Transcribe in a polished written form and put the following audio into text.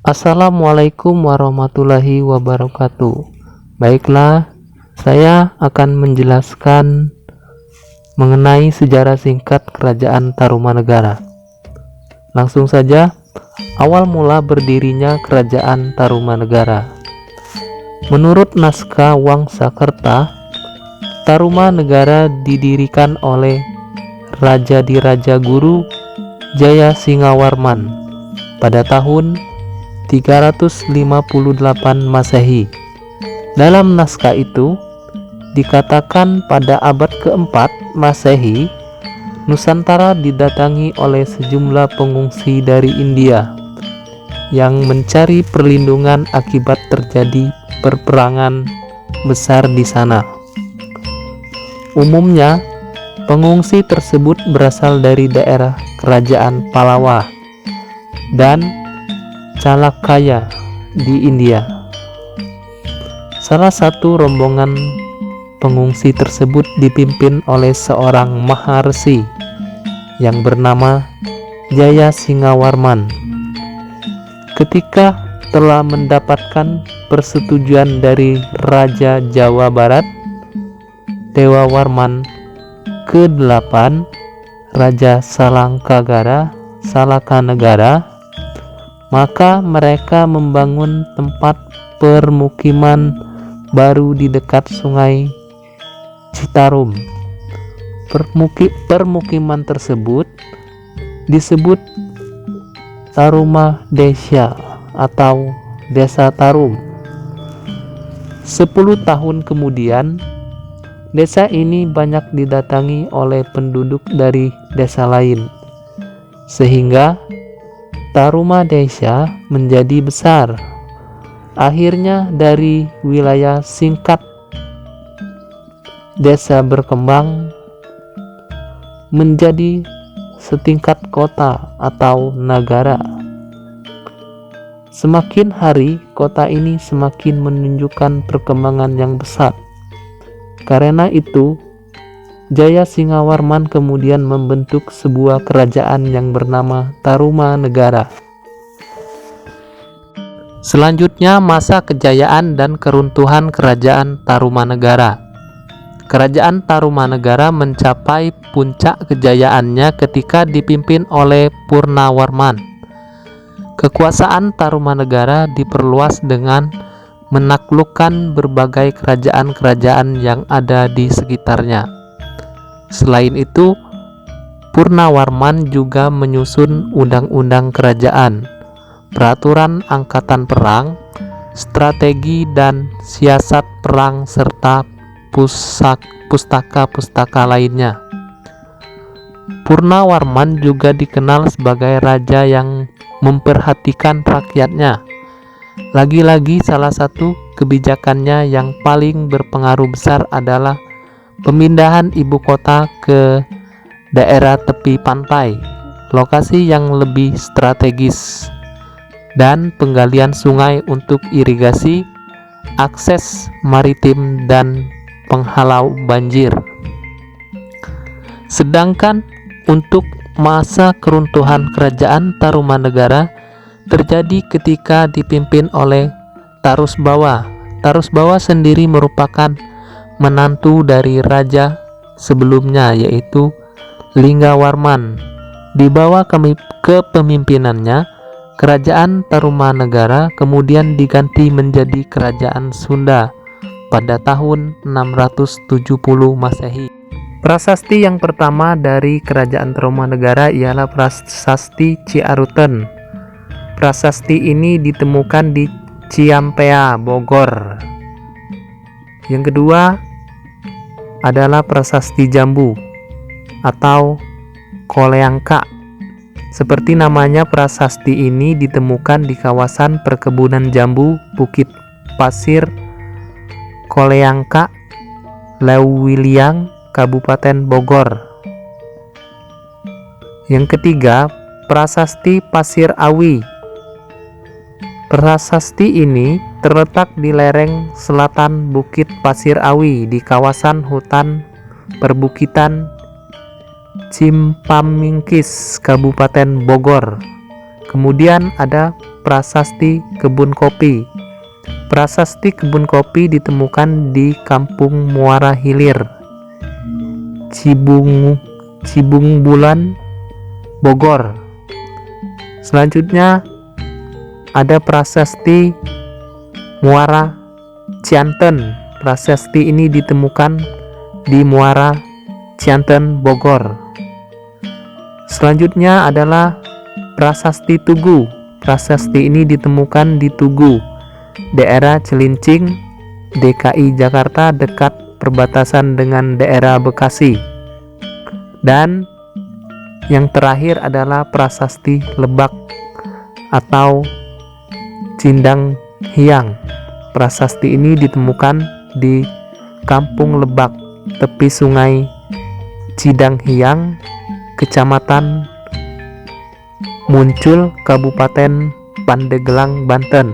Assalamualaikum warahmatullahi wabarakatuh. Baiklah, saya akan menjelaskan mengenai sejarah singkat Kerajaan Tarumanegara. Langsung saja, awal mula berdirinya Kerajaan Tarumanegara. Menurut naskah Wangsakerta, Tarumanegara didirikan oleh Raja Diraja Guru Jaya Singawarman pada tahun 358 Masehi. Dalam naskah itu dikatakan pada abad keempat Masehi, Nusantara didatangi oleh sejumlah pengungsi dari India yang mencari perlindungan akibat terjadi perperangan besar di sana. Umumnya, pengungsi tersebut berasal dari daerah Kerajaan Pallava dan Chalakaya di India. Salah satu rombongan pengungsi tersebut dipimpin oleh seorang maharsi yang bernama Jaya Singawarman. Ketika telah mendapatkan persetujuan dari Raja Jawa Barat, Dewa Warman ke-8, Raja Salakanegara, maka mereka membangun tempat permukiman baru di dekat sungai Citarum. Permukiman tersebut disebut Tarumadesha atau Desa Tarum. 10 tahun kemudian, desa ini banyak didatangi oleh penduduk dari desa lain, sehingga Tarumadesha menjadi besar. Akhirnya dari wilayah singkat desa berkembang menjadi setingkat kota atau negara. Semakin hari, kota ini semakin menunjukkan perkembangan yang besar. Karena itu, Jaya Singawarman kemudian membentuk sebuah kerajaan yang bernama Tarumanegara. Selanjutnya, masa kejayaan dan keruntuhan Kerajaan Tarumanegara. Kerajaan Tarumanegara mencapai puncak kejayaannya ketika dipimpin oleh Purnawarman. Kekuasaan Tarumanegara diperluas dengan menaklukkan berbagai kerajaan-kerajaan yang ada di sekitarnya. Selain itu, Purnawarman juga menyusun undang-undang kerajaan, peraturan angkatan perang, strategi dan siasat perang, serta pustaka-pustaka lainnya. Purnawarman juga dikenal sebagai raja yang memperhatikan rakyatnya. Lagi-lagi salah satu kebijakannya yang paling berpengaruh besar adalah pemindahan ibu kota ke daerah tepi pantai, lokasi yang lebih strategis, dan penggalian sungai untuk irigasi, akses maritim, dan penghalau banjir. Sedangkan untuk masa keruntuhan Kerajaan Tarumanegara terjadi ketika dipimpin oleh Tarusbawa. Tarusbawa sendiri merupakan menantu dari raja sebelumnya, yaitu Linggawarman. Di bawah kepemimpinannya, Kerajaan Tarumanegara kemudian diganti menjadi Kerajaan Sunda pada tahun 670 Masehi. Prasasti yang pertama dari Kerajaan Tarumanegara ialah Prasasti Ciaruten. Prasasti ini ditemukan di Ciampea, Bogor. Yang kedua adalah Prasasti Jambu atau Koleangka. Seperti namanya, prasasti ini ditemukan di kawasan perkebunan jambu Bukit Pasir, Koleangka, Leuwiliang, Kabupaten Bogor. Yang ketiga, Prasasti Pasir Awi. Prasasti ini terletak di lereng selatan Bukit Pasir Awi di kawasan hutan perbukitan Cimpamingkis, Kabupaten Bogor. Kemudian ada prasasti kebun kopi. Prasasti kebun kopi ditemukan di Kampung Muara Hilir, Cibungbulan, Bogor. Selanjutnya ada prasasti Muara Cianten. Prasasti ini ditemukan di Muara Cianten, Bogor. Selanjutnya adalah prasasti Tugu. Prasasti ini ditemukan di Tugu, daerah Cilincing, DKI Jakarta, dekat perbatasan dengan daerah Bekasi. Dan yang terakhir adalah prasasti Lebak atau Cindang Hyang. Prasasti ini ditemukan di Kampung Lebak, tepi sungai Cidang Hyang, Kecamatan Muncul, Kabupaten Pandeglang, Banten.